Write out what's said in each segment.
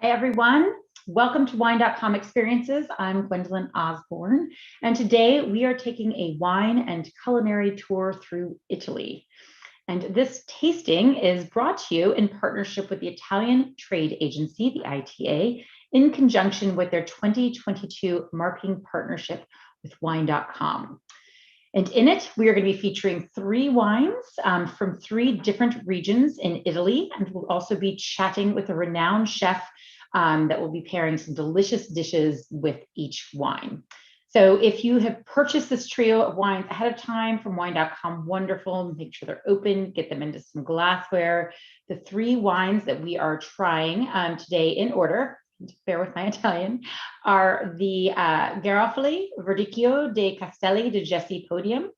Hi, everyone. Welcome to Wine.com Experiences. I'm Gwendolyn Osborn, and today we are taking a wine and culinary tour through Italy. And this tasting is brought to you in partnership with the Italian Trade Agency, the ITA, in conjunction with their 2022 marketing partnership with Wine.com. And in it, we are going to be featuring 3 wines from 3 different regions in Italy. And we'll also be chatting with a renowned chef that will be pairing some delicious dishes with each wine. So if you have purchased this trio of wines ahead of time from Wine.com, wonderful. Make sure they're open, get them into some glassware. The 3 wines that we are trying today in order, bear with my Italian, are the Garofoli Verdicchio dei Castelli di Jesse Podium,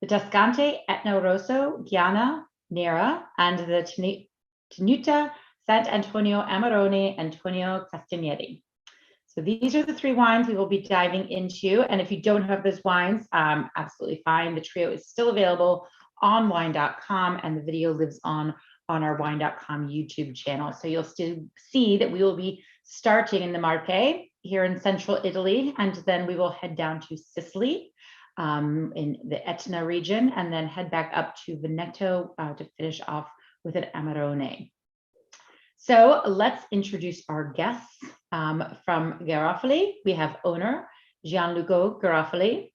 the Toscante Etna Rosso Ghiana Nera, and the Tenuta Sant'Antonio Amarone Antonio Castagnetti. So these are the 3 wines we will be diving into. And if you don't have those wines, absolutely fine. The trio is still available on Wine.com, and the video lives on our Wine.com YouTube channel. So you'll still see that we will be starting in the Marche here in central Italy, and then we will head down to Sicily in the Etna region, and then head back up to Veneto to finish off with an Amarone. So let's introduce our guests. From Garofoli, we have owner Gianluca Garofoli.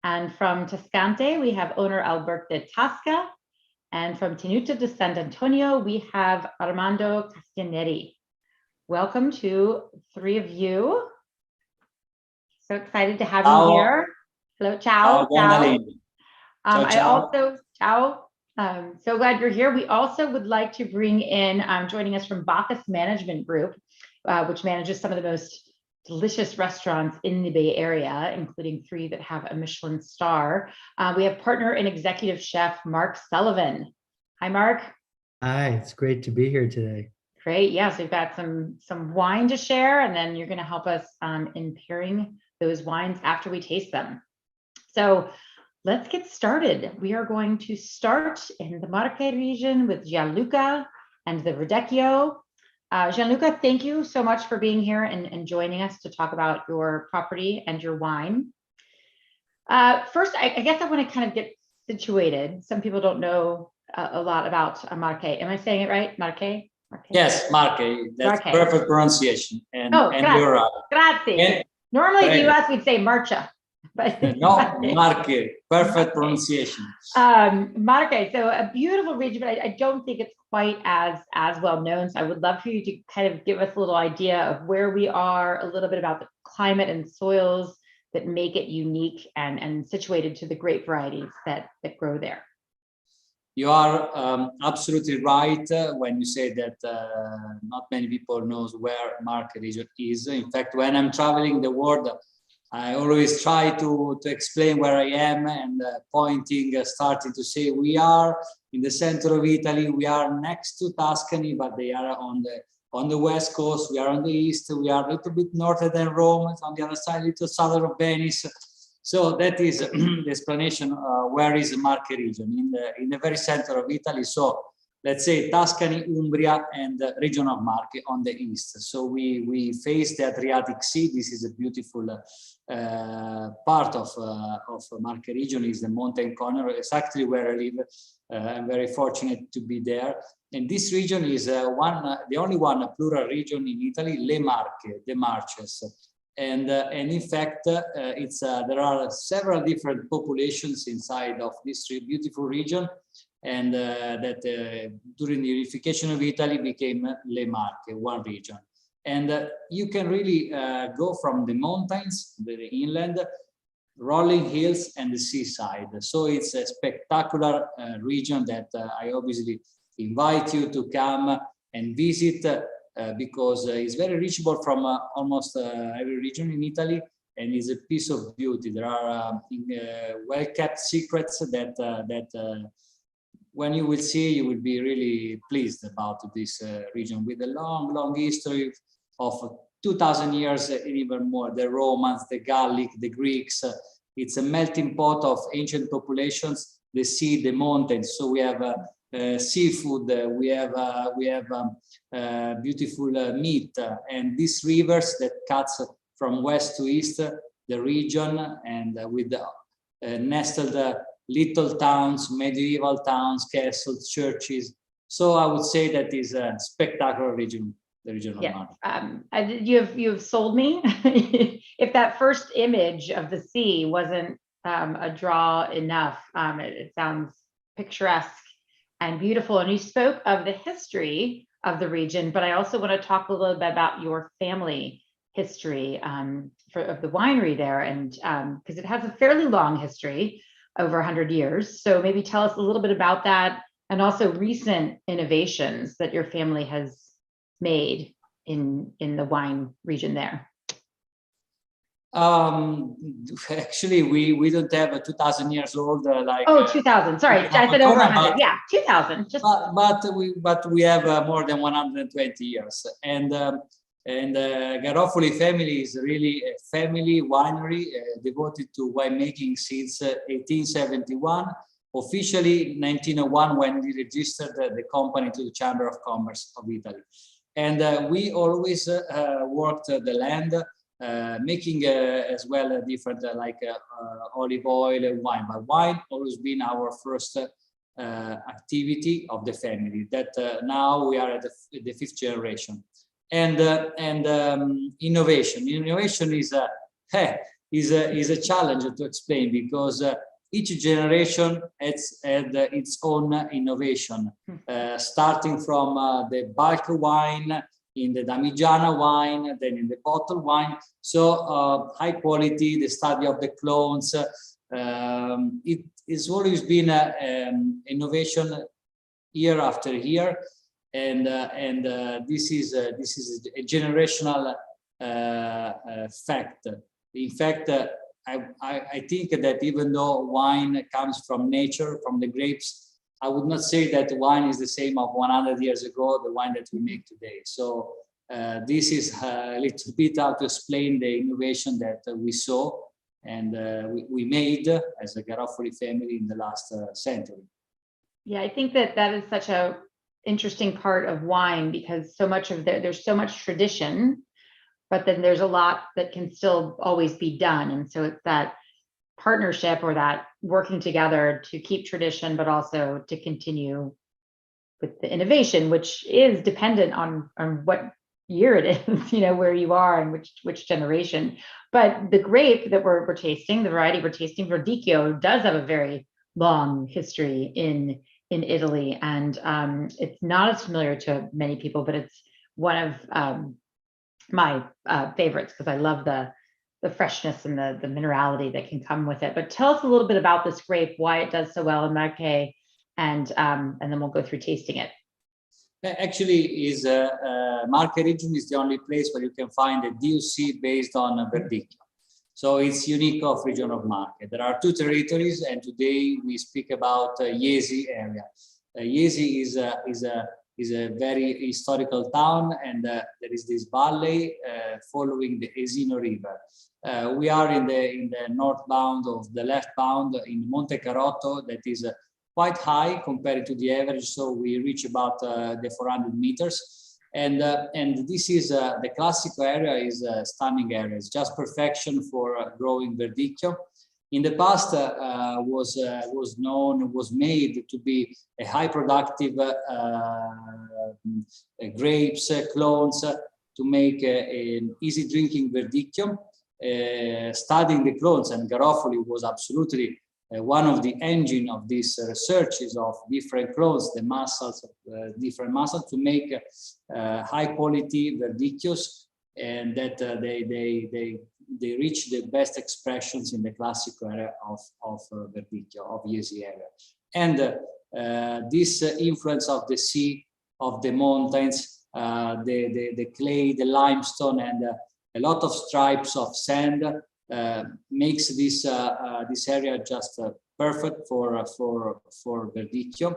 And from Toscante, we have owner Alberto Tasca. And from Tenuta de Sant'Antonio, we have Armando Castagnetti. Welcome to 3 of you. So excited to have you here. Hello, ciao. Ciao. Ciao. So glad you're here. We also would like to bring in, joining us from Bacchus Management Group, which manages some of the most delicious restaurants in the Bay Area, including 3 that have a Michelin star. We have partner and executive chef Mark Sullivan. Hi, Mark. Hi, it's great to be here today. Great. Yes, we've got some wine to share, and then you're going to help us in pairing those wines after we taste them. So let's get started. We are going to start in the Marche region with Gianluca and the Verdicchio. Gianluca, thank you so much for being here and joining us to talk about your property and your wine. First, I guess I want to kind of get situated. Some people don't know a lot about Marche. Am I saying it right? Marche? Yes, Marche. That's Marche. Perfect pronunciation. And you're right. Grazie. Normally in the US, we'd say Marcia. But no, Marche, perfect pronunciation. Marche, so a beautiful region, but I don't think it's quite as well known. So I would love for you to kind of give us a little idea of where we are, a little bit about the climate and soils that make it unique and situated to the grape varieties that grow there. You are absolutely right when you say that not many people knows where Marche region is. In fact, when I'm traveling the world, I always try to explain where I am and starting to say we are in the center of Italy. We are next to Tuscany, but they are on the west coast. We are on the east. We are a little bit northern than Rome. On the other side, a little southern of Venice. So that is the explanation. Where is the Marche region in the very center of Italy? So let's say Tuscany, Umbria, and the region of Marche on the east. So we face the Adriatic Sea. This is a beautiful part of Marche region, is the mountain corner, exactly where I live. I'm very fortunate to be there. And this region is the only one, a plural region in Italy, Le Marche, the Marches. And in fact, there are several different populations inside of this beautiful region. And that during the unification of Italy became Le Marche, one region. And you can really go from the mountains, the inland, rolling hills, and the seaside. So it's a spectacular region that I obviously invite you to come and visit because it's very reachable from almost every region in Italy, and is a piece of beauty. There are well-kept secrets that when you will see, you will be really pleased about this region with a long history of 2,000 years and even more. The Romans, the Gallic, the Greeks. It's a melting pot of ancient populations, the sea, the mountains. So we have seafood, we have beautiful meat, and these rivers that cuts from west to east the region, and with nestled little towns, medieval towns, castles, churches. So I would say that is a spectacular region, the region of Marche. You have sold me. If that first image of the sea wasn't a draw enough, it sounds picturesque and beautiful. And you spoke of the history of the region, but I also want to talk a little bit about your family history of the winery there, and because it has a fairly long history, over 100 years. So maybe tell us a little bit about that, and also recent innovations that your family has made in the wine region there. Actually, we don't have a 2,000 years old like. Oh, 2,000. Sorry, I said over 100. Yeah, 2,000. Just. But we have more than 120 years, and Garofoli family is really a family winery devoted to winemaking since 1871. Officially 1901, when we registered the company to the Chamber of Commerce of Italy, and we always worked the land. Making as well different like olive oil and wine, but wine always been our first activity of the family. That now we are at the fifth generation, and innovation. Innovation is a challenge to explain, because each generation has had its own innovation, starting from the bulk wine, in the Damigiana wine, then in the bottle wine. So high quality, the study of the clones. It has always been innovation year after year, and this is a generational fact. In fact, I think that even though wine comes from nature, from the grapes, I would not say that wine is the same of 100 years ago, the wine that we make today. So this is a little bit how to explain the innovation that we saw and we made as a Garofoli family in the last century. Yeah, I think that is such a interesting part of wine, because so much of there's so much tradition, but then there's a lot that can still always be done. And so it's that partnership, or that working together to keep tradition, but also to continue with the innovation, which is dependent on what year it is, where you are and which generation. But the grape that we're tasting, the variety we're tasting, Verdicchio, does have a very long history in Italy, and it's not as familiar to many people, but it's one of my favorites, because I love the freshness and the minerality that can come with it. But tell us a little bit about this grape, why it does so well in Marche, and then we'll go through tasting it. Actually, Marche region is the only place where you can find a DOC based on Verdicchio. So it's unique of region of Marche. There are two territories, and today we speak about Jesi area. Jesi is a very historical town, and there is this valley following the Esino River. We are in the northbound of the leftbound in Monte Carotto, that is quite high compared to the average, so we reach about the 400 meters. And this is the classical area is a stunning area. It's just perfection for growing Verdicchio. In the past, was made to be a high productive grapes, clones, to make an easy drinking Verdicchio. Studying the clones, and Garofoli was absolutely one of the engine of these researches of different clones, the muscles, different muscles, to make high quality Verdicchios, and that they reach the best expressions in the classical area of Verdicchio, of Jesi area. And this influence of the sea, of the mountains, the clay, the limestone, and a lot of stripes of sand makes this area just perfect for Verdicchio,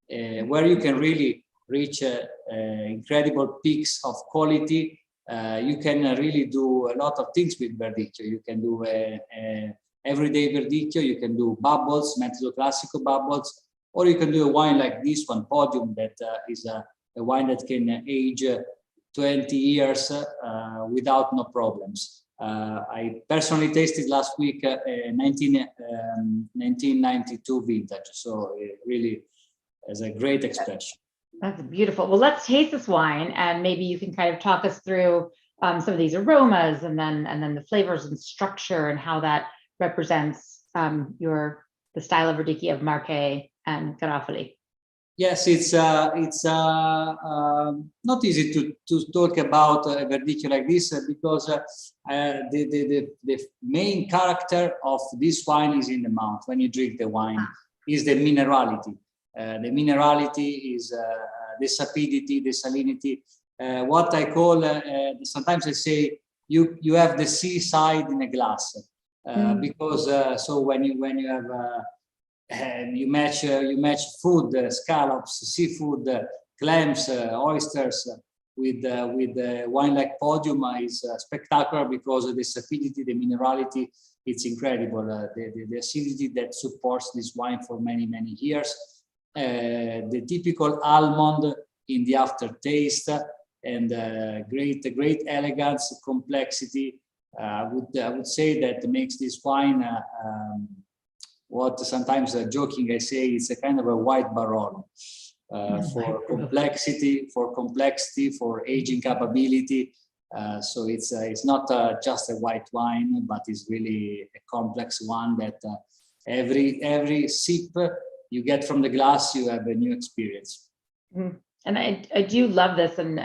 where you can really reach incredible peaks of quality. You can really do a lot of things with Verdicchio. You can do everyday Verdicchio. You can do bubbles, Metodo Classico bubbles. or you can do a wine like this one, Podium, that is a wine that can age 20 years without no problems. I personally tasted last week 1992 vintage, so it really has a great expression. That's beautiful. Well, let's taste this wine, and maybe you can kind of talk us through some of these aromas, and then the flavors and structure, and how that represents the style of Verdicchio of Marche and Garofoli. Yes, it's not easy to talk about a Verdicchio like this because the main character of this wine is in the mouth. When you drink the wine, is the minerality. The minerality is the sapidity, the salinity. What I call, sometimes I say, you have the seaside in a glass, because so when you have you match food, scallops, seafood, clams, oysters with wine like Podium is spectacular because of the sapidity, the minerality. It's incredible. The acidity that supports this wine for many years. The typical almond in the aftertaste, and great elegance, complexity. I would say that makes this wine what sometimes joking I say it's a kind of a white Baron for complexity, for aging capability. So it's not just a white wine, but it's really a complex one that every sip you get from the glass, you have a new experience. And I do love this, and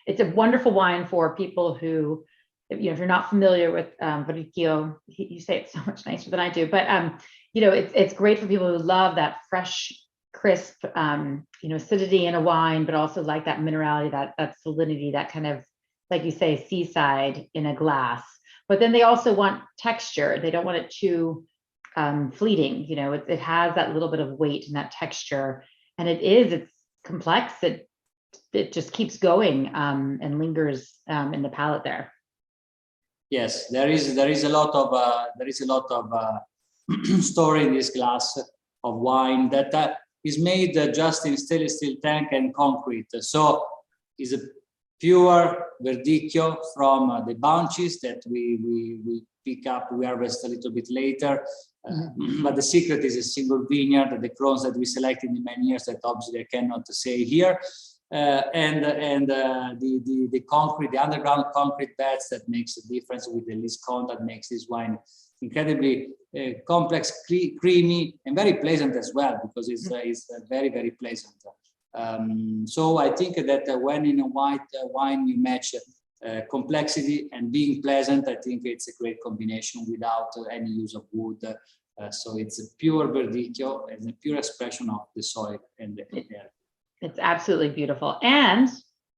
it's a wonderful wine for people who, if you're not familiar with Verdicchio, you say it so much nicer than I do, but it's great for people who love that fresh, crisp, acidity in a wine, but also like that minerality, that salinity, that kind of, like you say, seaside in a glass. But then they also want texture. They don't want it too fleeting. It has that little bit of weight and that texture, and it's complex. It just keeps going and lingers in the palate there. Yes, there is a lot of story in this glass of wine that is made just in stainless steel tank and concrete. So it's a pure Verdicchio from the bunches that we pick up, we harvest a little bit later. But the secret is a single vineyard, the clones that we selected in many years that obviously I cannot say here. And the concrete, the underground concrete beds that makes a difference with the Liscon that makes this wine incredibly complex, creamy, and very pleasant as well, because it's very pleasant. So I think that when in a white wine you match complexity and being pleasant, I think it's a great combination without any use of wood. So it's a pure Verdicchio and a pure expression of the soil and the air. It's absolutely beautiful and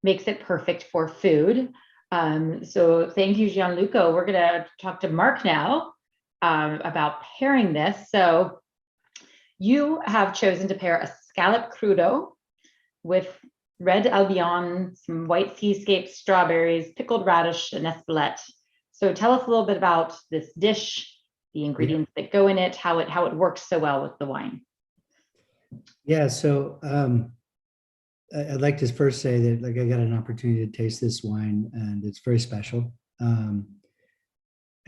makes it perfect for food. So thank you, Gianluca. We're going to talk to Mark now about pairing this. So you have chosen to pair a scallop crudo with red Albion, some white seascape strawberries, pickled radish, and espelette. So tell us a little bit about this dish, the ingredients that go in it, how it works so well with the wine. Yeah, so I'd like to first say that I got an opportunity to taste this wine, and it's very special.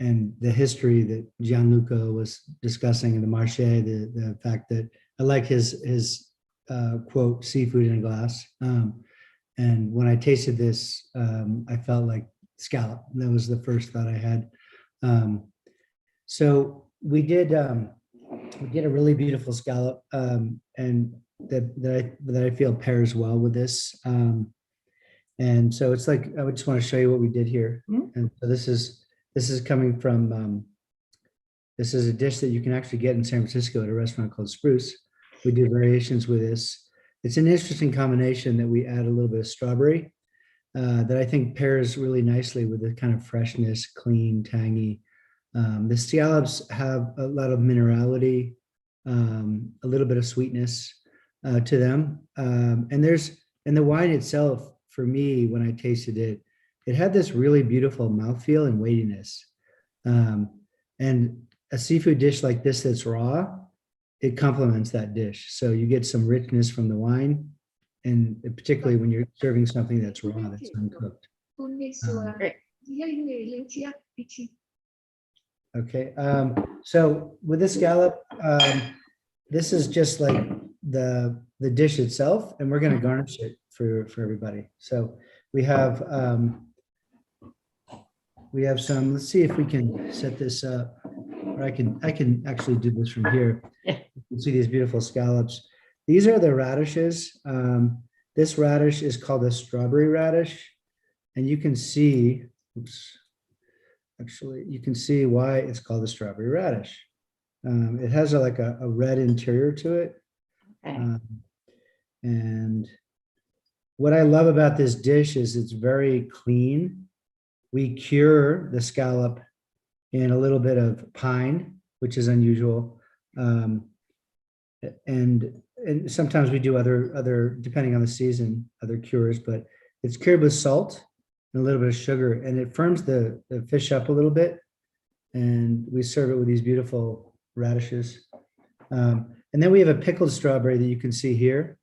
And the history that Gianluca was discussing in the Marche, the fact that I like his quote, seafood in a glass. And when I tasted this, I felt like scallop. That was the first thought I had. So we did a really beautiful scallop, and that I feel pairs well with this. And so it's like, I would just want to show you what we did here. And so this is coming from, this is a dish that you can actually get in San Francisco at a restaurant called Spruce. We do variations with this. It's an interesting combination that we add a little bit of strawberry that I think pairs really nicely with the kind of freshness, clean, tangy. The scallops have a lot of minerality, a little bit of sweetness to them. And the wine itself, for me, when I tasted it, it had this really beautiful mouthfeel and weightiness. And a seafood dish like this that's raw it complements that dish. So you get some richness from the wine, and particularly when you're serving something that's raw, that's uncooked. Great. Okay, so with this scallop, this is just like the dish itself, and we're going to garnish it for everybody. So we have some. Let's see if we can set this up, or I can actually do this from here. Yeah. You can see these beautiful scallops. These are the radishes. This radish is called a strawberry radish, and you can see. Oops. Actually, you can see why it's called a strawberry radish. It has like a red interior to it. Okay. And what I love about this dish is it's very clean. We cure the scallop in a little bit of pine, which is unusual. And sometimes we do other, depending on the season, other cures, but it's cured with salt and a little bit of sugar, and it firms the fish up a little bit. And we serve it with these beautiful radishes. And then we have a pickled strawberry that you can see here.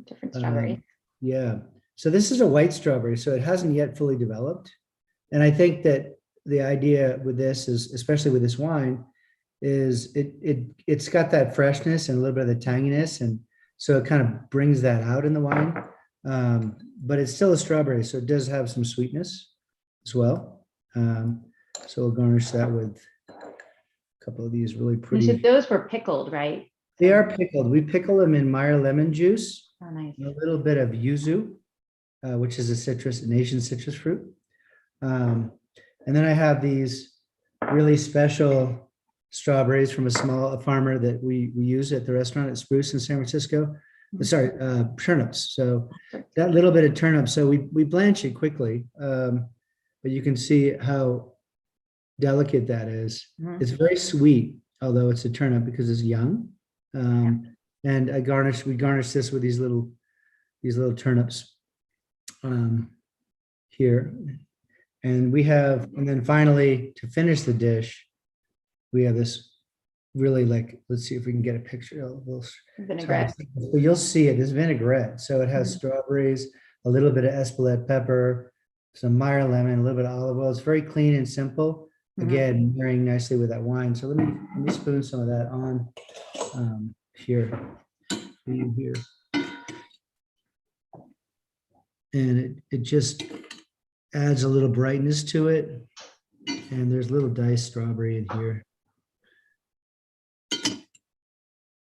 Different strawberry. Yeah. So this is a white strawberry, so it hasn't yet fully developed. And I think that the idea with this is, especially with this wine, is it's got that freshness and a little bit of the tanginess, and so it kind of brings that out in the wine. But it's still a strawberry, so it does have some sweetness as well. So we'll garnish that with a couple of these really You pretty. said those were pickled, right? They are pickled. We pickle them in Meyer lemon juice, Oh, nice. and a little bit of yuzu, which is an Asian citrus fruit. And then I have these really special strawberries from a farmer that we use at the restaurant at Spruce in San Francisco. Sorry, turnips. So that little bit of turnip. So we blanch it quickly, but you can see how delicate that is. Mhm. It's very sweet, although it's a turnip because it's young. And we garnish this with these little turnips here. And then finally, to finish the dish, we have this really let's see if we can get a picture of this. Vinaigrette. But you'll see it, this vinaigrette. So it has strawberries, a little bit of Espelette pepper, some Meyer lemon, a little bit of olive oil. It's very clean and simple. Again, marrying nicely with that wine. So let me spoon some of that on here. And it just adds a little brightness to it. And there's a little diced strawberry in here.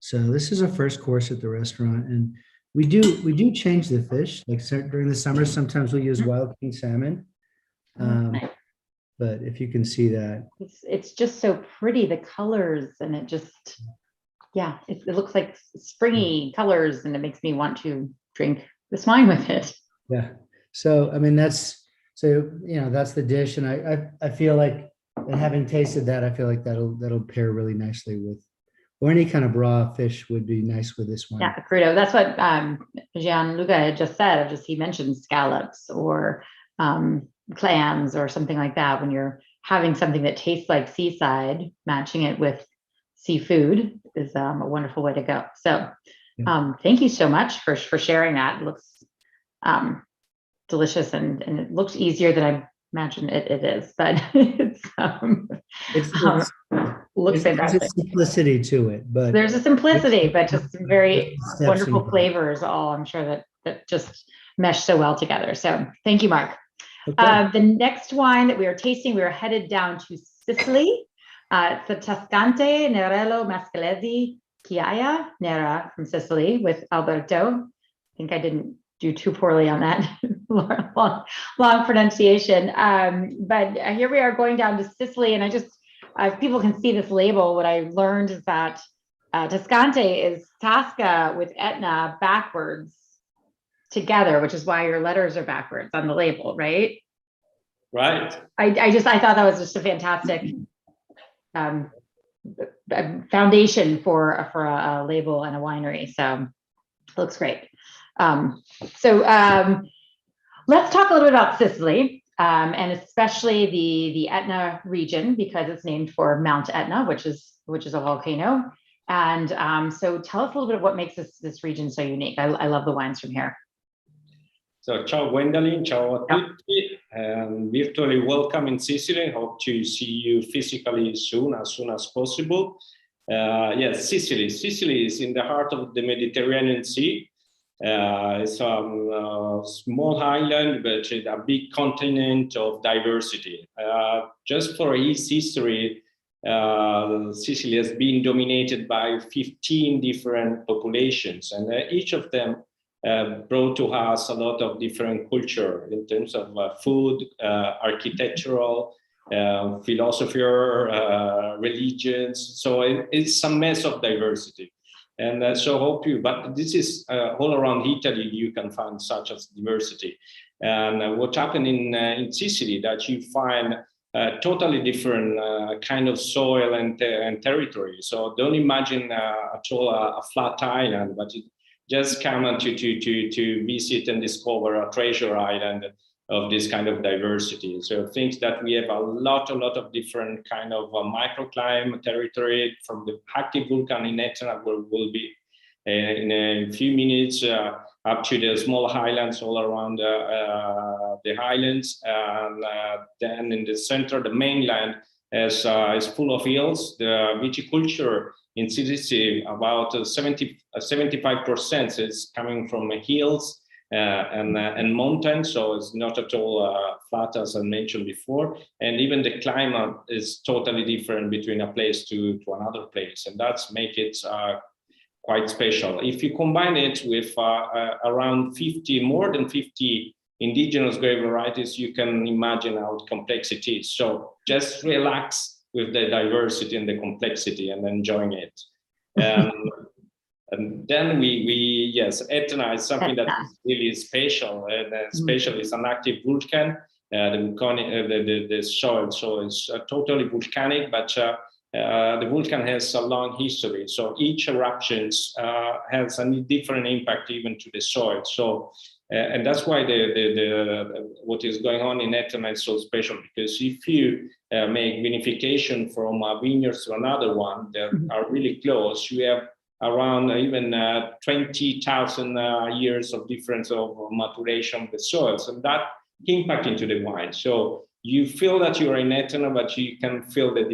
So this is a first course at the restaurant, and we do change the fish. Like during the summer, sometimes we use wild king salmon. Nice. But if you can see that, It's just so pretty, the colors, and it just, yeah, it looks like springy colors, and it makes me want to drink this wine with it. yeah. So I mean that's the dish, and I feel like, and having tasted that, I feel like that'll pair really nicely with, or any kind of raw fish would be nice with this one. Yeah, crudo. That's what Gianluca had just said. He mentioned scallops or clams or something like that. When you're having something that tastes like seaside, matching it with seafood is a wonderful way to go. So thank you so much for sharing that. It looks delicious, and it looks easier than I imagine it is, but looks fantastic. There's a simplicity to it, but there's a simplicity, but just some very wonderful involved. flavors. All I'm sure that just mesh so well together. So thank you, Mark. Okay. The next wine that we are tasting, we are headed down to Sicily. It's the Toscante Nerello Mascalese Chiaia Nera from Sicily with Alberto. I think I didn't do too poorly on that long pronunciation. But here we are going down to Sicily, and if people can see this label, what I learned is that Toscante is Tasca with Etna backwards together, which is why your letters are backwards on the label, right? Right. I thought that was just a fantastic foundation for a label and a winery. So it looks great. Let's talk a little bit about Sicily, and especially the Etna region, because it's named for Mount Etna, which is a volcano. And so tell us a little bit of what makes this region so unique. I love the wines from here. So, ciao Gwendolyn, ciao a tutti, virtually welcome in Sicily. Hope to see you physically soon as possible. Yes, Sicily. Sicily is in the heart of the Mediterranean Sea. It's a small island, but it's a big continent of diversity. Just for its history, Sicily has been dominated by 15 different populations, and each of them brought to us a lot of different culture in terms of food, architectural, philosophy, religions. So it's a mess of diversity. And so hope you, but this is all around Italy, you can find such as diversity. And what happened in Sicily, that you find totally different kind of soil and territory. So don't imagine at all a flat island, but it just come to visit and discover a treasure island of this kind of diversity. So things that we have a lot of different kind of microclimate territory, from the active volcano in Etna, where we'll be in a few minutes, up to the small highlands all around the highlands. And then in the center, the mainland is full of hills. The viticulture in Sicily, about 75% is coming from hills and mountains, so it's not at all flat, as I mentioned before. And even the climate is totally different between a place to another place, and that's make it quite special. If you combine it with around more than 50 indigenous grape varieties, you can imagine how complex it is. So just relax with the diversity and the complexity and enjoying it. And then yes, Etna is something that is really special. Special is an active volcan. The soil, so it's totally volcanic, but the volcan has a long history. So each eruption has a different impact even to the soil. So and that's why what is going on in Etna is so special, because if you make vinification from a vineyard to another one that are really close, you have around even 20,000 years of difference of maturation of the soils, and that impact into the wine. So you feel that you are in Etna, but you can feel the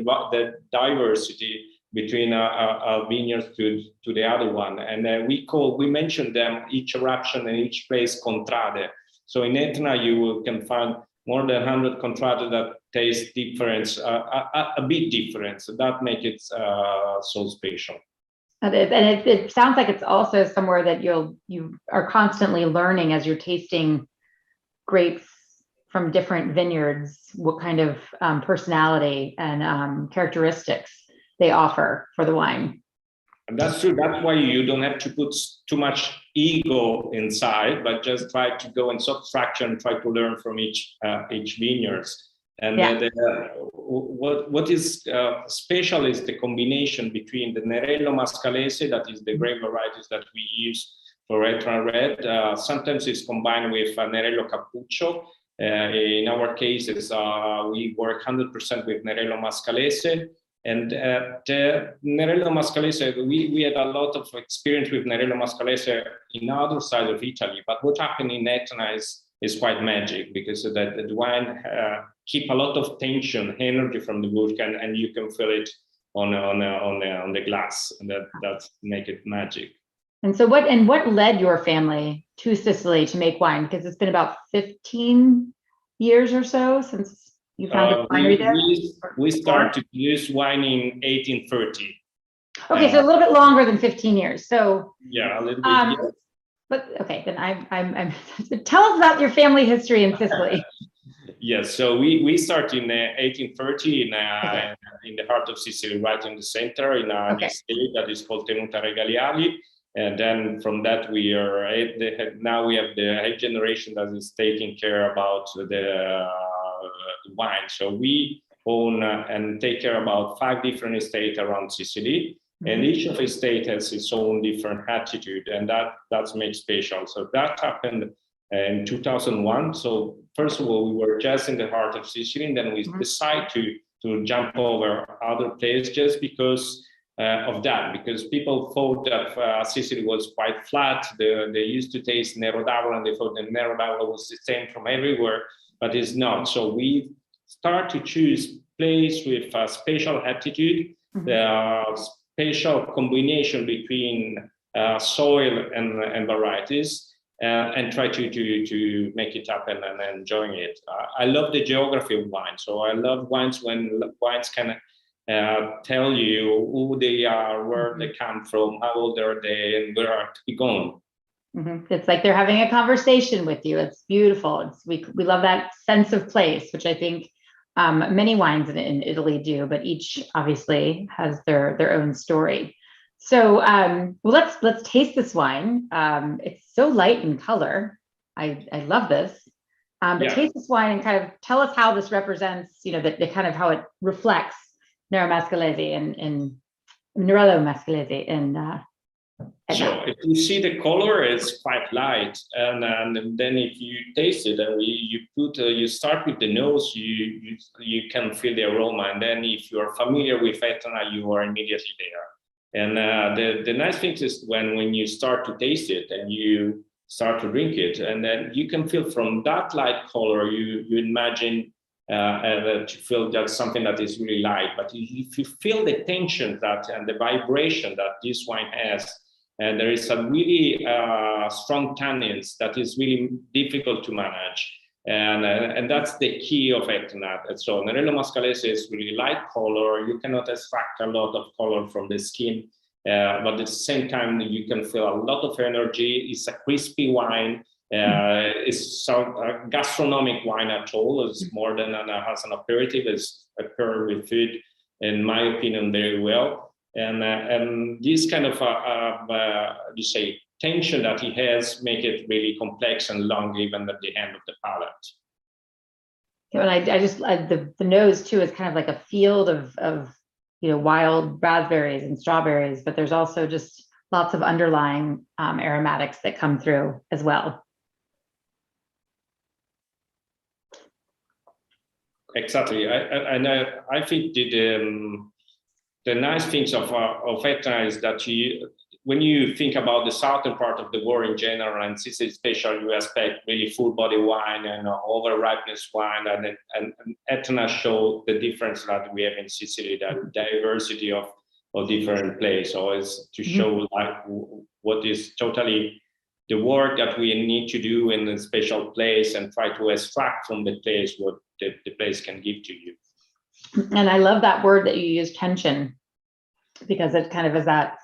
diversity between a vineyard to the other one. And we mentioned them, each eruption and each place contrade. So in Etna, you can find more than 100 contrade that taste different, a bit different. So that makes it so special. And it sounds like it's also somewhere that you are constantly learning as you're tasting grapes from different vineyards, what kind of personality and characteristics they offer for the wine. And that's true. That's why you don't have to put too much ego inside, but just try to go in subtraction, try to learn from each vineyard. And what is special is the combination between the Nerello Mascalese, that is the grape varieties that we use for Etna Red. Sometimes it's combined with Nerello Cappuccio. In our cases, we work 100% with Nerello Mascalese. And Nerello Mascalese, we had a lot of experience with Nerello Mascalese in other side of Italy. But what happened in Etna is quite magic, because the wine keep a lot of tension, energy from the volcan, and you can feel it on the glass, and that make it magic. And so what led your family to Sicily to make wine? Because it's been about 15 years or so since you founded the winery there? We started to produce wine in 1830. Okay, so a little bit longer than 15 years. So yeah, a little bit. Yeah. But okay, then I'm tell us about your family history in Sicily. Yes, so we started in 1830 in the heart of Sicily, right in the center, in an estate that is called Tenuta Regaliali. And then from that, now we have the 8th generation that is taking care about the wine. So we own and take care about 5 different estates around Sicily. And each of the state has its own different attitude, and that's made special. So that happened in 2001. So first of all, we were just in the heart of Sicily, and then we decided to jump over other places, just because of that, because people thought that Sicily was quite flat. They used to taste Nero d'Avola and they thought that Nero d'Avola was the same from everywhere, but it's not. So we start to choose place with a spatial aptitude, spatial combination between soil and varieties, and try to make it happen and enjoying it. I love the geography of wine. So I love wines when wines can tell you who they are, where they come from, how old are they, and where are they going. It's like they're having a conversation with you. It's beautiful. We love that sense of place, which I think many wines in Italy do, but each obviously has their own story. So well, let's taste this wine. It's so light in color. I love this. But taste this wine and kind of tell us how this represents, the kind of how it reflects Nerello Mascalese and Nerello Mascalese and so if you see the color, it's quite light, and then if you taste it and you start with the nose, you can feel the aroma, and then if you are familiar with Etna, you are immediately there. And the nice thing is when you start to taste it and you start to drink it, and then you can feel from that light color, you imagine to feel that something that is really light. But if you feel the tension and the vibration that this wine has, and there is some really strong tannins that is really difficult to manage. And that's the key of Etna. And so Nerello Mascalese is really light color. You cannot extract a lot of color from the skin, but at the same time, you can feel a lot of energy. It's a crispy wine. It's a gastronomic wine at all. It's more than as an aperitif. It's paired with food, in my opinion, very well. And this kind of tension that he has make it really complex and long, even at the end of the palate. And I just the nose too is kind of like a field of wild raspberries and strawberries, but there's also just lots of underlying aromatics that come through as well. Exactly, I think the nice things of Etna is that when you think about the southern part of the world in general, and Sicily especially, you expect really full body wine and over ripeness wine, and Etna show the difference that we have in Sicily, that diversity of different places. So it's to show like what is totally the work that we need to do in a special place and try to extract from the place what the place can give to you. And I love that word that you use, tension, because it kind of is that.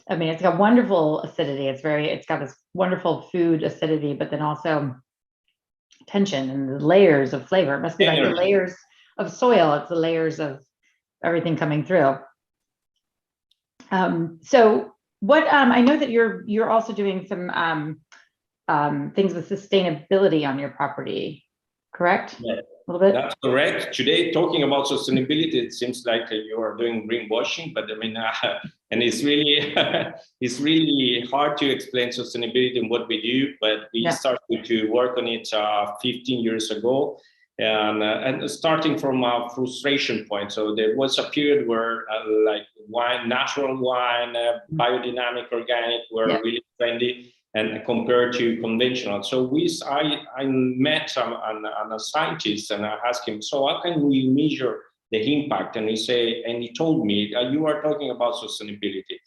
I mean, it's got wonderful acidity. It's got this wonderful food acidity, but then also tension and the layers of flavor. It must be like the layers of soil. It's the layers of everything coming through. So what I know that you're also doing some things with sustainability on your property, correct? Yeah. A little bit. That's correct. Today, talking about sustainability, it seems like you are doing greenwashing, but I mean, and it's really it's really hard to explain sustainability and what we do. But we started to work on it 15 years ago, and starting from a frustration point. So there was a period where like wine, natural wine, biodynamic, organic were really trendy, and compared to conventional. So I met a scientist and I asked him, so how can we measure the impact? And he told me, you are talking about sustainability.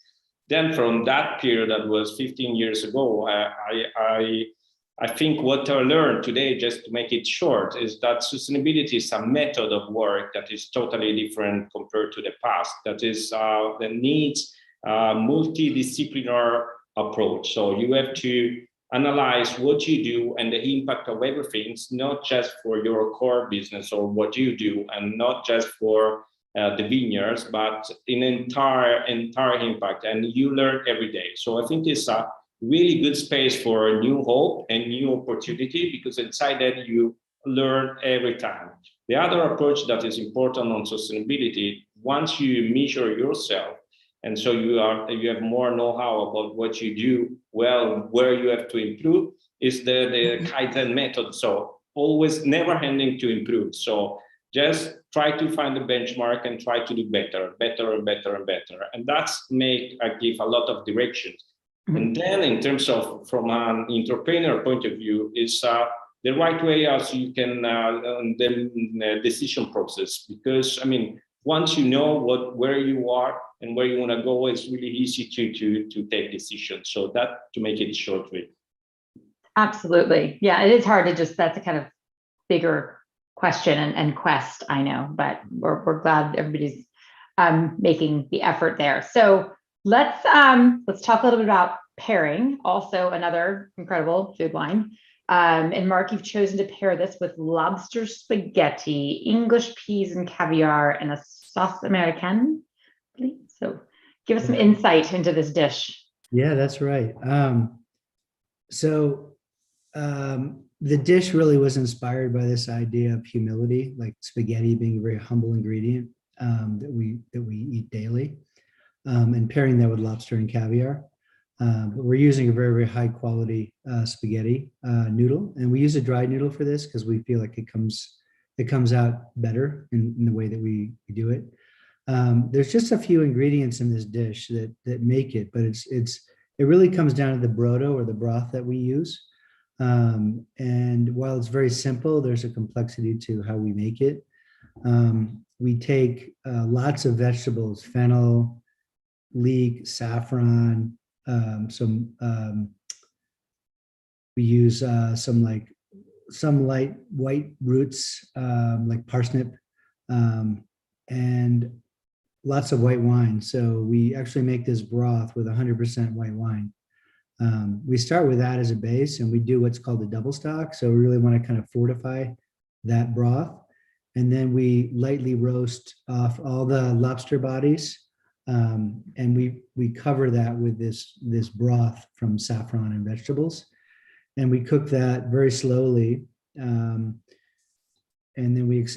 Then from that period, that was 15 years ago, I think what I learned today, just to make it short, is that sustainability is a method of work that is totally different compared to the past. That is, that needs multidisciplinary approach. So you have to analyze what you do and the impact of everything. It's not just for your core business or what you do, and not just for the vineyards, but in entire impact. And you learn every day. So I think it's a really good space for new hope and new opportunity, because inside that you learn every time. The other approach that is important on sustainability, once you measure yourself, and so you have more know-how about what you do well, where you have to improve, is the Kaizen method. So always never ending to improve. So Just try to find the benchmark and try to do better, better and better and better. And that's give a lot of directions. And then in terms of, from an entrepreneur point of view, is the right way as you can, the decision process. Because, I mean, once you know where you are and where you want to go, it's really easy to take decisions. So that, to make it short way. Absolutely. Yeah, it is hard to just, that's a kind of bigger question and quest, I know, but we're glad everybody's making the effort there. So let's talk a little bit about pairing, also another incredible food wine. And Mark, you've chosen to pair this with lobster spaghetti, English peas and caviar, and a sauce Americaine. So give us some insight into this dish. Yeah, that's right. The dish really was inspired by this idea of humility, like spaghetti being a very humble ingredient that we eat daily, and pairing that with lobster and caviar. But we're using a very, very high quality spaghetti noodle, and we use a dry noodle for this because we feel like it comes out better in the way that we do it. There's just a few ingredients in this dish that make it, but it really comes down to the brodo, or the broth that we use. And while it's very simple, there's a complexity to how we make it. We take lots of vegetables: fennel, leek, saffron. We use some light white roots, like parsnip, and lots of white wine. So we actually make this broth with 100% white wine. We start with that as a base, and we do what's called a double stock. So we really want to kind of fortify that broth. And then we lightly roast off all the lobster bodies. And we cover that with this broth from saffron and vegetables. And we cook that very slowly. And then we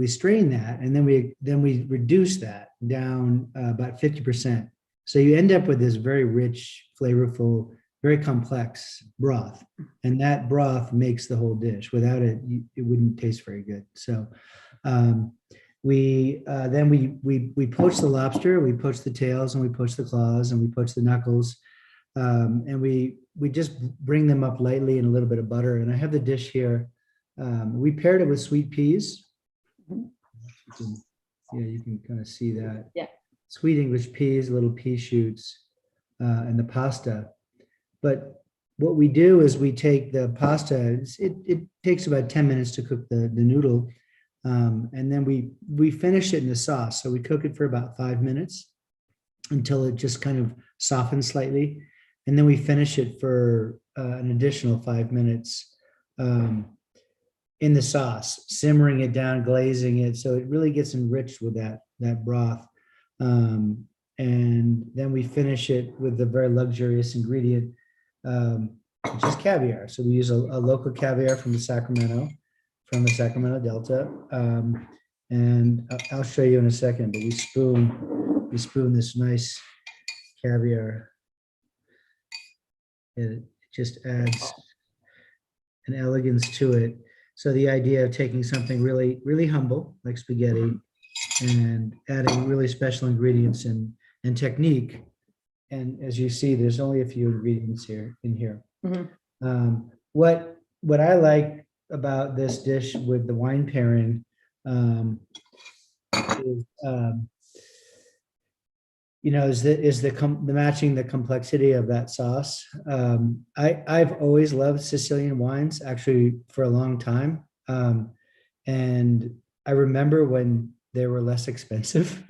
strain that, and then we reduce that down about 50%. So you end up with this very rich, flavorful, very complex broth, and that broth makes the whole dish. Without it, it wouldn't taste very good. So we poach the lobster, we poach the tails, and we poach the claws, and we poach the knuckles, and we just bring them up lightly in a little bit of butter. And I have the dish here. We paired it with sweet peas. You can kind of see that. Yeah. Sweet English peas, little pea shoots, and the pasta. But what we do is we take the pasta. It takes about 10 minutes to cook the noodle, and then we finish it in the sauce. So we cook it for about 5 minutes until it just kind of softens slightly, and then we finish it for an additional 5 minutes in the sauce, simmering it down, glazing it, so it really gets enriched with that broth. And then we finish it with the very luxurious ingredient, which is caviar. So we use a local caviar from the Sacramento Delta. And I'll show you in a second, but we spoon this nice caviar. It just adds an elegance to it. So the idea of taking something really, really humble, like spaghetti, and adding really special ingredients and technique. And as you see, there's only a few ingredients in here. Mm-hmm. What I like about this dish with the wine pairing is the matching the complexity of that sauce. I've always loved Sicilian wines, actually, for a long time. And I remember when they were less expensive.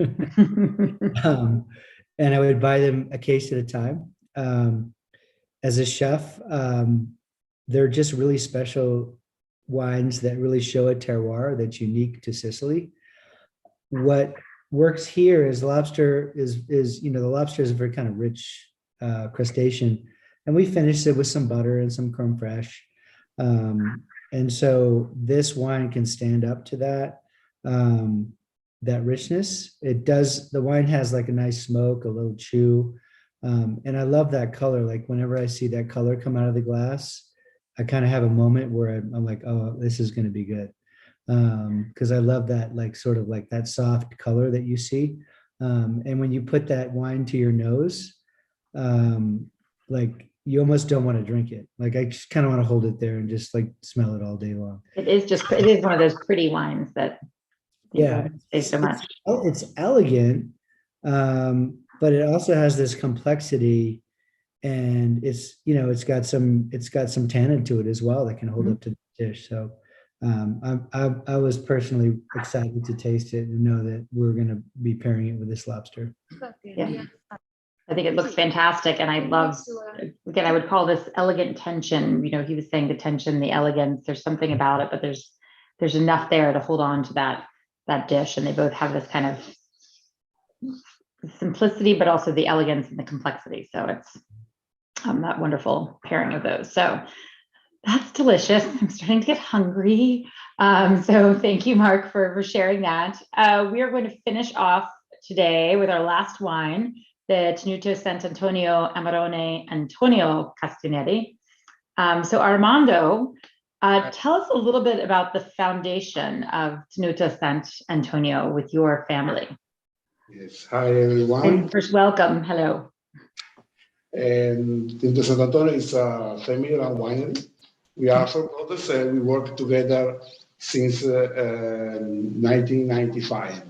And I would buy them a case at a time. As a chef, they're just really special wines that really show a terroir that's unique to Sicily. What works here is lobster is the lobster is a very kind of rich crustacean, and we finish it with some butter and some creme fraiche. And so this wine can stand up to that richness. It does. The wine has like a nice smoke, a little chew. And I love that color. Like whenever I see that color come out of the glass, I kind of have a moment where I'm like, oh, this is going to be good. because I love that, like sort of like that soft color that you see. And when you put that wine to your nose, like you almost don't want to drink it. Like I just kind of want to hold it there and just like smell it all day long. It is one of those pretty wines that Yeah, say so much. it's elegant, but it also has this complexity, and it's got some tannin to it as well that can hold up to the dish. So I was personally excited to taste it and know that we're going to be pairing it with this lobster. Yeah. I think it looks fantastic. And I love, again, I would call this elegant tension. He was saying the tension, the elegance, there's something about it, but there's enough there to hold on to that dish. And they both have this kind of simplicity, but also the elegance and the complexity. So it's that wonderful pairing of those. So that's delicious. I'm starting to get hungry. So thank you, Mark, for sharing that. We are going to finish off today with our last wine, the Tenuto Sant'Antonio Amarone Antonio Castinelli. So Armando, tell us a little bit about the foundation of Tenuto Sant'Antonio with your family. Yes, hi everyone. And first, welcome. Hello. And Tenuto Sant'Antonio is a family-run winery. We are four brothers and we work together since 1995.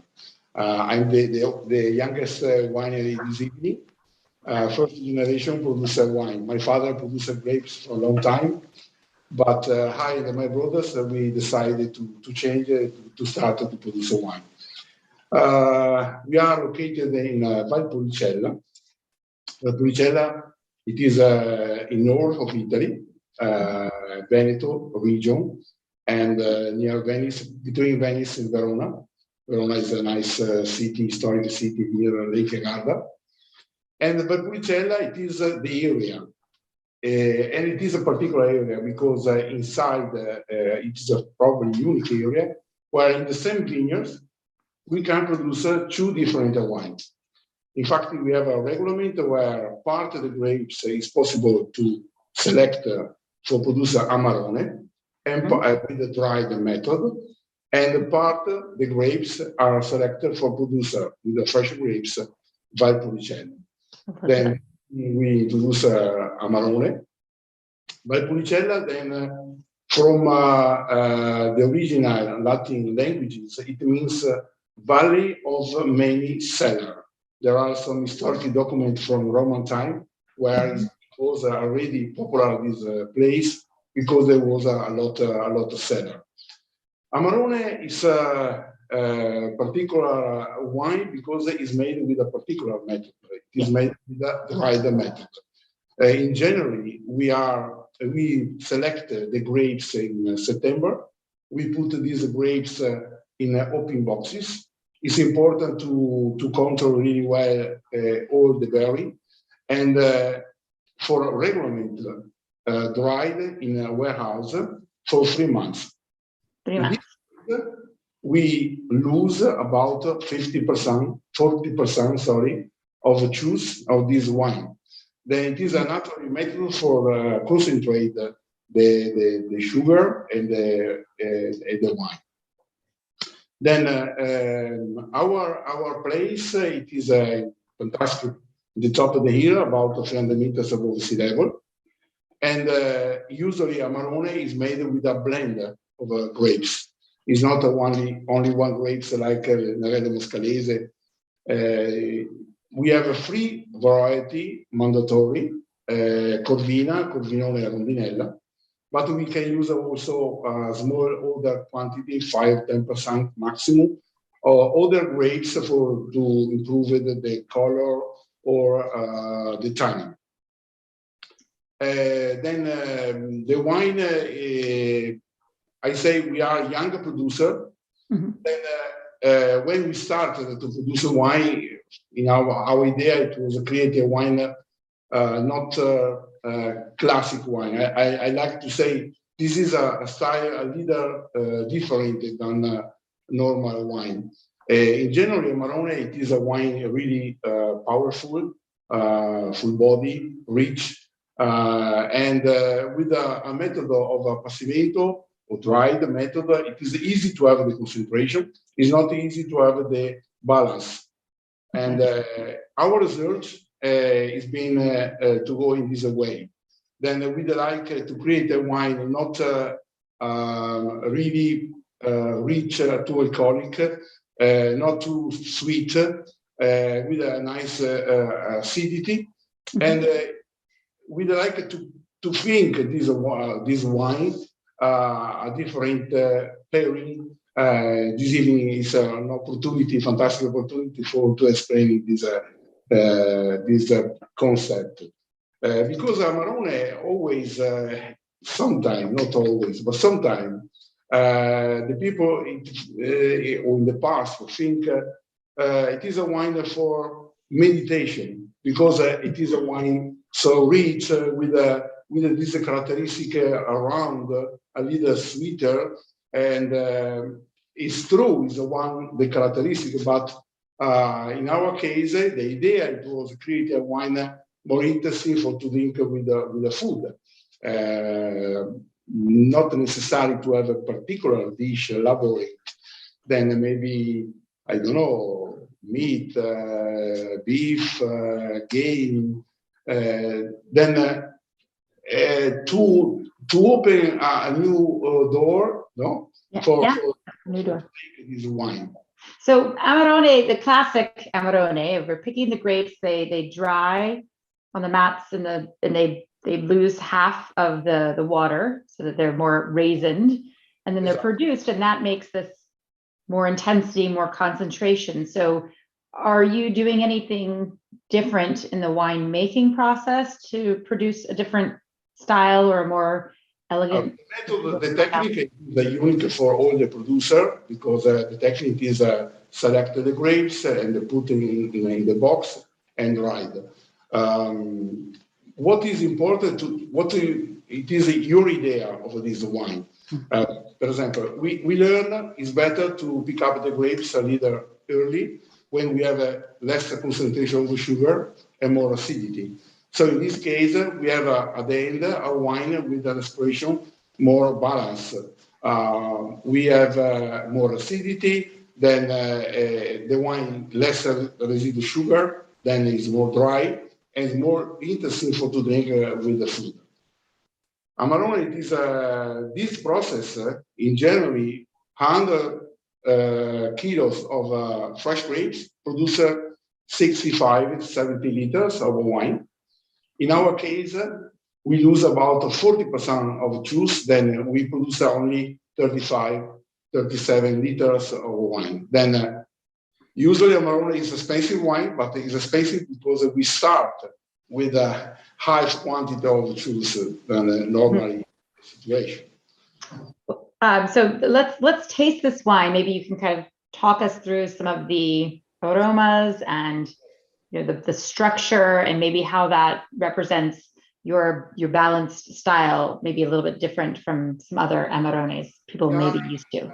I'm the youngest winery this evening. First generation producer wine. My father produced grapes for a long time, but I and my brothers, we decided to change it, to start to produce wine. We are located in Valpolicella. Valpolicella, it is in north of Italy, Veneto region, and near Venice, between Venice and Verona. Verona is a nice city, historic city near Lake Garda. And Valpolicella, it is the area. And it is a particular area because inside it is a probably unique area where in the same vineyards, we can produce two different wines. In fact, we have a regulation where part of the grapes is possible to select for producer Amarone and with the dried method. And part of the grapes are selected for producer with the fresh grapes, Valpolicella. Then we introduce Amarone. Valpolicella, then from the original Latin languages, it means Valley of Many Cellars. There are some historical documents from Roman time where it was already popular, this place, because there was a lot of cellar. Amarone is a particular wine because it is made with a particular method. It is made with a dried method. In January, we select the grapes in September. We put these grapes in open boxes. It's important to control really well all the berry. And for regulament, dried in a warehouse for 3 months. 3 months. We lose about 40% of the juice of this wine. Then it is a natural method for concentrate the sugar and the wine. Then our place, it is fantastic, the top of the hill, about 300 meters above sea level. And usually Amarone is made with a blend of grapes. It's not only one grapes like Nerello Mascalese. We have a free variety, mandatory, Corvina, Corvinone, and Rondinella. But we can use also a small order quantity, 5-10% maximum, or other grapes to improve the color or the tannin. Then the wine, I say we are a young producer. Then when we started to produce wine, in our idea, it was to create a wine, not classic wine. I like to say this is a style a little different than normal wine. In general, Amarone, it is a wine really powerful, full body, rich, and with a method of passivento or dried method, it is easy to have the concentration. It's not easy to have the balance. And our research is been to go in this way. Then we'd like to create a wine not really rich, too alcoholic, not too sweet, with a nice acidity. And we'd like to think this wine a different pairing. This evening is an opportunity, fantastic opportunity to explain this concept. Because Amarone always, sometimes, not always, but sometimes, the people in the past think it is a wine for meditation, because it is a wine so rich with this characteristic around a little sweeter, and it's true, it's the characteristic, but in our case, the idea it was to create a wine more interesting for to drink with the food. Not necessary to have a particular dish elaborate. Then maybe, I don't know, meat, beef, game. Then to open a new door, no? For new door. This wine. So Amarone, the classic Amarone, we're picking the grapes, they dry on the mats and they lose half of the water so that they're more raisined, and then they're produced, and that makes this more intensity, more concentration. So are you doing anything different in the wine making process to produce a different style or a more elegant? The technique is unique for all the producer, because the technique is select the grapes and put in the box and dried. What is important it is your idea of this wine. For example, we learn it's better to pick up the grapes a little early when we have a less concentration of sugar and more acidity. So in this case, we have at the end a wine with an expression more balanced. We have more acidity, then the wine less residual sugar, then it's more dry and more interesting for to drink with the food. Amarone, it is this process in generally 100 kilos of fresh grapes produce 65, 70 liters of wine. In our case, we lose about 40% of juice, then we produce only 35, 37 liters of wine. Then usually Amarone is expensive wine, but it's expensive because we start with a high quantity of juice than normally situation. So let's taste this wine. Maybe you can kind of talk us through some of the aromas and the structure, and maybe how that represents your balanced style, maybe a little bit different from some other Amarones people may be used to.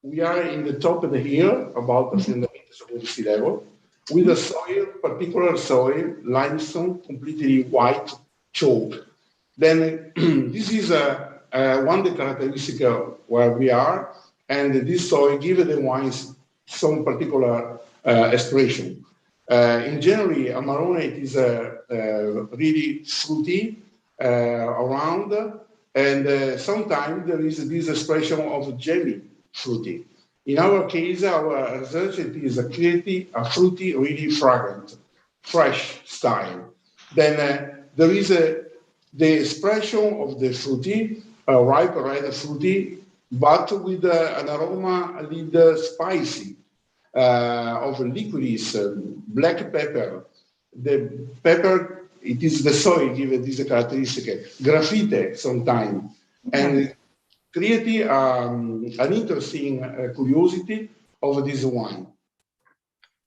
We are in the top of the hill, about 100 meters above sea level, with a soil, particular soil, limestone, completely white chalk. Then this is one of the characteristics where we are, and this soil gives the wines some particular expression. In general, Amarone is really fruity around, and sometimes there is this expression of jelly fruity. In our case, our research is a fruity, really fragrant, fresh style. Then there is the expression of the fruity, ripe red fruity, but with an aroma a little spicy. Of licorice, black pepper. The pepper, it is the soil given this characteristic, graphite sometimes, and creating an interesting curiosity of this wine.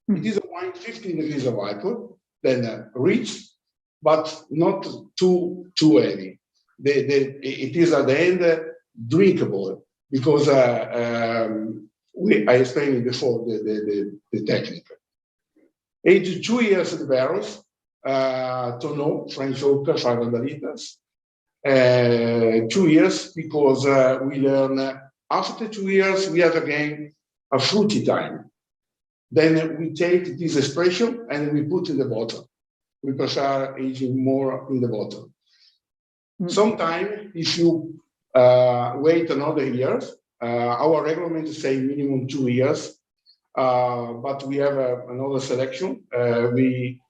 It is a wine 15 degrees of alcohol, then rich, but not too heavy. It is at the end drinkable, because I explained before the technique. Aged 2 years in the barrels, tonneau, French oak, 500 liters. 2 years because we learn after 2 years, we have again a fruity time. Then we take this expression and we put in the bottle. We prefer aging more in the bottle. Sometimes, if you wait another year, our regulations say minimum 2 years, but we have another selection. We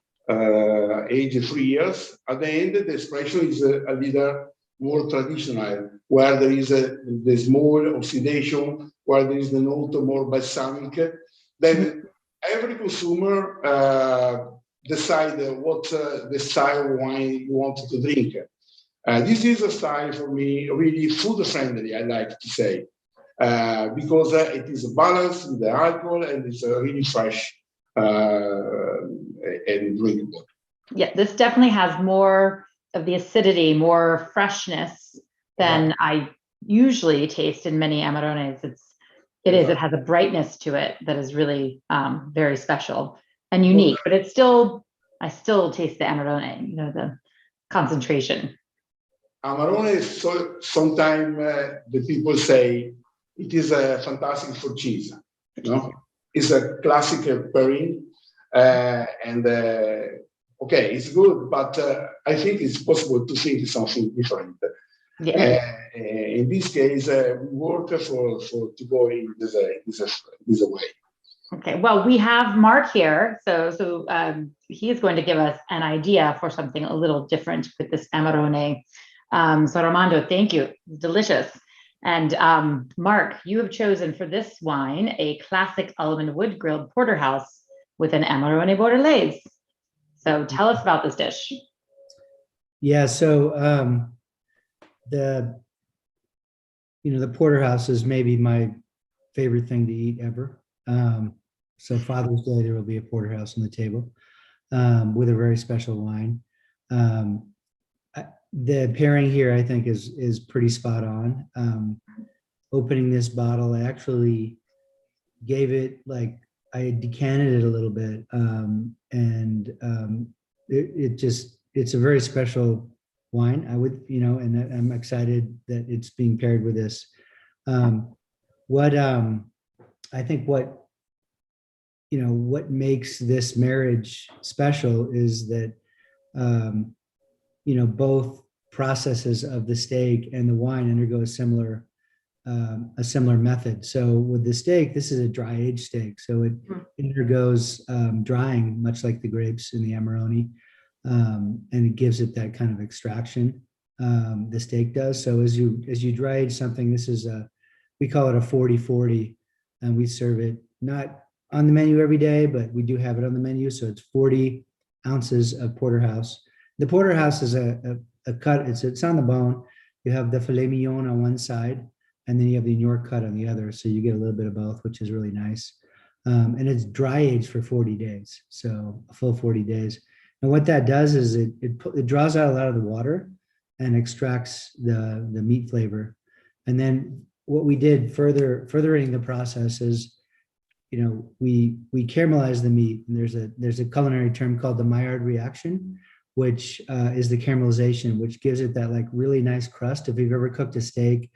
age 3 years. At the end, the expression is a little more traditional, where there is the small oxidation, where there is the note more balsamic. Then every consumer decide what the style of wine you want to drink. This is a style for me really food friendly, I like to say, because it is balanced with the alcohol and it's really fresh and drinkable. Yeah, this definitely has more of the acidity, more freshness than I usually taste in many Amarones. It has a brightness to it that is really very special and unique, but it's still, I still taste the Amarone, the concentration. Amarone is sometimes the people say it is fantastic for cheese. It's a classic pairing, and okay, it's good, but I think it's possible to think something different. Yeah. In this case, we work to go in this way. Okay, well, we have Mark here, so he is going to give us an idea for something a little different with this Amarone. So Armando, thank you. Delicious. And Mark, you have chosen for this wine a classic almond wood grilled porterhouse with an Amarone Bordelaise. So tell us about this dish. Yeah, so the porterhouse is maybe my favorite thing to eat ever. So Father's Day, there will be a porterhouse on the table with a very special wine. The pairing here, I think, is pretty spot on. Opening this bottle, I actually gave it, like, I decanted it a little bit, and it's a very special wine. I would, and I'm excited that it's being paired with this. I think what makes this marriage special is that both processes of the steak and the wine undergo a similar method. So with the steak, this is a dry aged steak, so it undergoes drying, much like the grapes in the Amarone, and it gives it that kind of extraction. The steak does. So as you dry age something, this is we call it a 40-40, and we serve it not on the menu every day, but we do have it on the menu. So it's 40 ounces of porterhouse. The porterhouse is a cut. It's on the bone. You have the filet mignon on one side, and then you have the New York cut on the other. So you get a little bit of both, which is really nice. And it's dry aged for 40 days, so a full 40 days. And what that does is it draws out a lot of the water and extracts the meat flavor. And then what we did furthering the process is, we caramelize the meat. And there's a culinary term called the Maillard reaction, which is the caramelization, which gives it that, like, really nice crust. If you've ever cooked a steak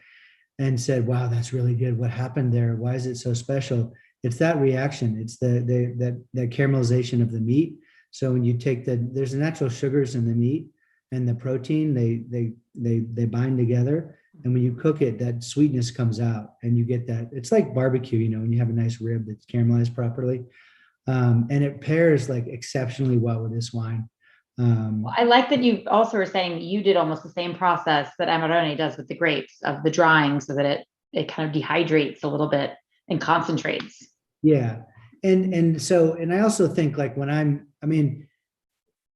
and said, wow, that's really good, what happened there? Why is it so special? It's that reaction. It's that caramelization of the meat. So when you take there's the natural sugars in the meat and the protein, they bind together. And when you cook it, that sweetness comes out, and you get that. It's like barbecue, when you have a nice rib that's caramelized properly. And it pairs, like, exceptionally well with this wine. I like that you also were saying you did almost the same process that Amarone does with the grapes, of the drying, so that it kind of dehydrates a little bit and concentrates. Yeah. And I also think, like,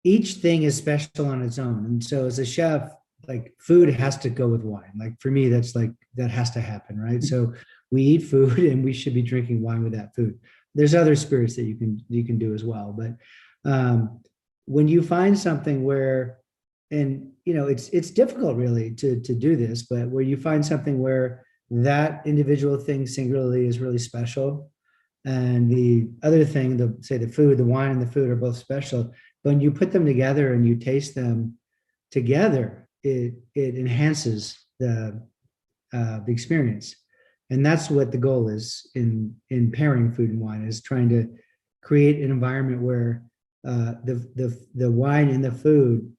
each thing is special on its own. And so as a chef, like, food has to go with wine. Like, for me, that's like, that has to happen, right? So we eat food, and we should be drinking wine with that food. There's other spirits that you can do as well. But when you find something where, and it's difficult really to do this, but where you find something where that individual thing singularly is really special, and the other thing, the food, the wine and the food are both special, but when you put them together and you taste them together, enhances the experience. And that's what the goal is in pairing food and wine, is trying to create an environment where the wine and the food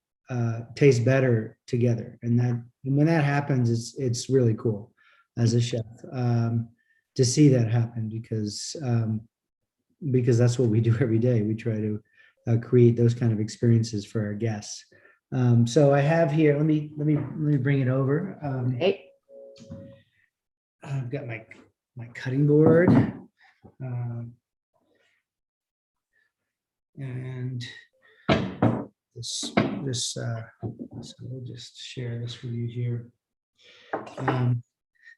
taste better together. And when that happens, it's really cool as a chef to see that happen, because that's what we do every day. We try to create those kind of experiences for our guests. So I have here, let me bring it over. Right. I've got my cutting board. And this so we'll just share this with you here.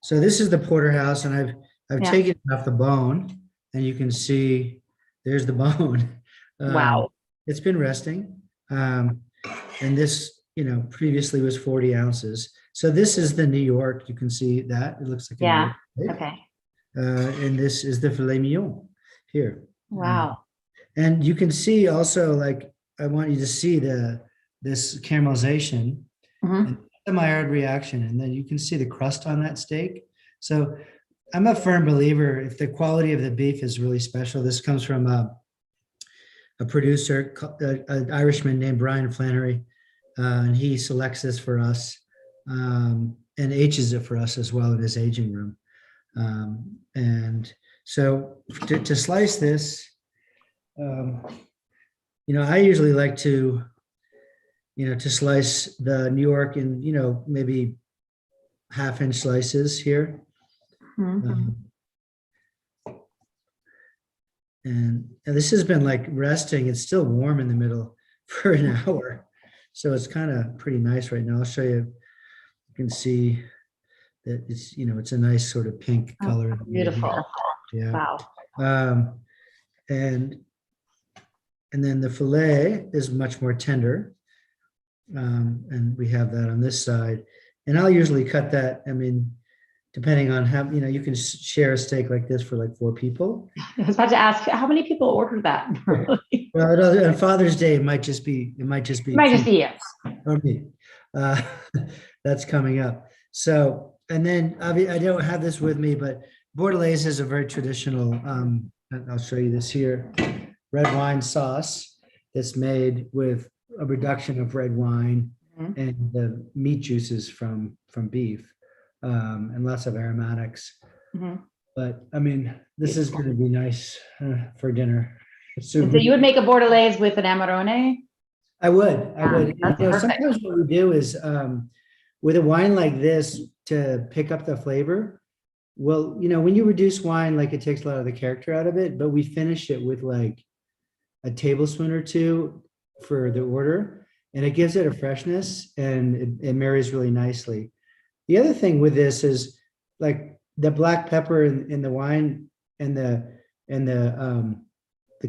So this is the Porterhouse, and I've taken it off the bone, and you can see there's the bone. Wow. It's been resting. And this, previously was 40 ounces. So this is the New York. You can see that. It looks like a New York, right? Okay. And this is the filet mignon here. Wow. And you can see also, like, I want you to see this caramelization and the Maillard reaction, and then you can see the crust on that steak. So I'm a firm believer, if the quality of the beef is really special. This comes from a producer, an Irishman named Brian Flannery, and he selects this for us and ages it for us as well in his aging room. And so to slice this, I usually like to slice the New York in, maybe 1/2-inch slices here. And this has been like resting. It's still warm in the middle for an hour. So it's kind of pretty nice right now. I'll show you. You can see that it's, it's a nice sort of pink color. Beautiful. Yeah. Wow. And then the filet is much more tender. And we have that on this side. And I'll usually cut that, depending on how, you can share a steak like this for like 4 people. I was about to ask, how many people order that? Well, on Father's Day, it might just be Yes. or me. That's coming up. So, and then I don't have this with me, but Bordelaise is a very traditional, I'll show you this here, red wine sauce that's made with a reduction of red wine and the meat juices from beef, and lots of aromatics. But this is going to be nice for dinner. So you would make a Bordelaise with an Amarone? I would. That's Sometimes what we do is with a wine like this, to pick up the flavor. Well, when you reduce wine, like, it takes a lot of the character out of it, but we finish it with like a tablespoon or 2 for the order, and it gives it a freshness, and it marries really nicely. The other thing with this is, like, the black pepper in the wine and the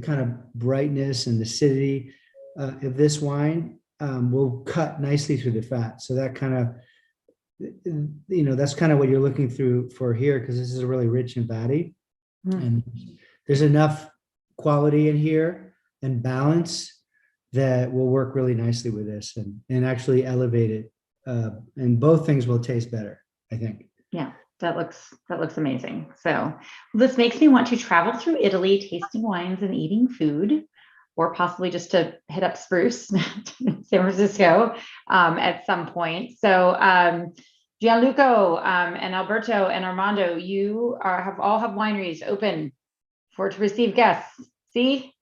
kind of brightness and acidity of this wine will cut nicely through the fat. So that kind of, that's kind of what you're looking for here, because this is really rich and fatty. And there's enough quality in here and balance that will work really nicely with this and actually elevate it. And both things will taste better, I think. Yeah, that looks amazing. So this makes me want to travel through Italy, tasting wines and eating food, or possibly just to hit up Spruce, San Francisco, at some point. So Gianluca and Alberto and Armando, you all have wineries open to receive guests. See?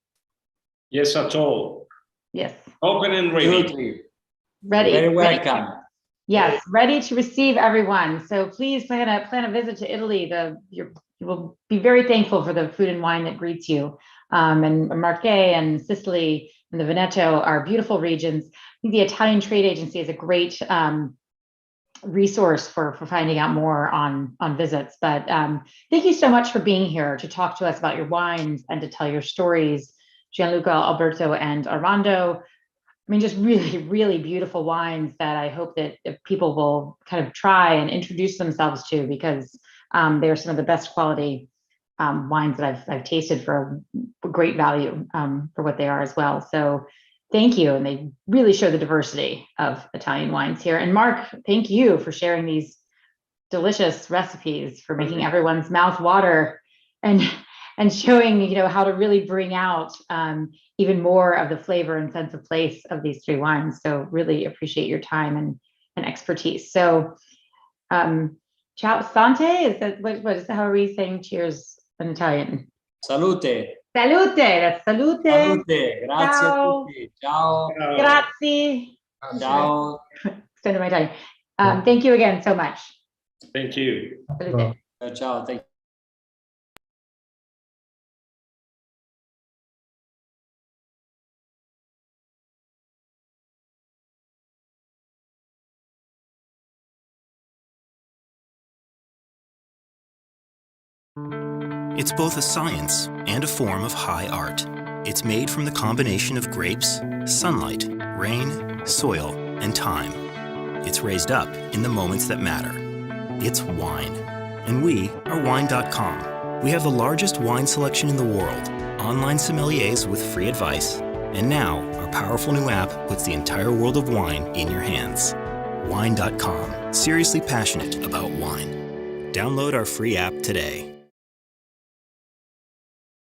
Yes, at all. Yes. Open and ready. Ready. Very welcome. Yes, ready to receive everyone. So please plan a visit to Italy. You will be very thankful for the food and wine that greets you. And Marche and Sicily and the Veneto are beautiful regions. I think the Italian Trade Agency is a great resource for finding out more on visits. But thank you so much for being here to talk to us about your wines and to tell your stories, Gianluca, Alberto, and Armando. Just really, really beautiful wines that I hope that people will kind of try and introduce themselves to, because they're some of the best quality wines that I've tasted for great value for what they are as well. So Thank you. And they really show the diversity of Italian wines here. And Mark, thank you for sharing these delicious recipes, for making everyone's mouth water, and showing, how to really bring out even more of the flavor and sense of place of these three wines. So really appreciate your time and expertise. So ciao sante, is that what is, how are we saying cheers in Italian? Salute. Salute, that's salute. Salute. Grazie Ciao. a tutti. Ciao. Grazie. Ciao. Extended my time. Thank you again so much. Thank you. Salute. Ciao. Thank you. It's both a science and a form of high art. It's made from the combination of grapes, sunlight, rain, soil, and time. It's raised up in the moments that matter. It's wine. And we are Wine.com. We have the largest wine selection in the world, online sommeliers with free advice, and now our powerful new app puts the entire world of wine in your hands. Wine.com. Seriously passionate about wine. Download our free app today.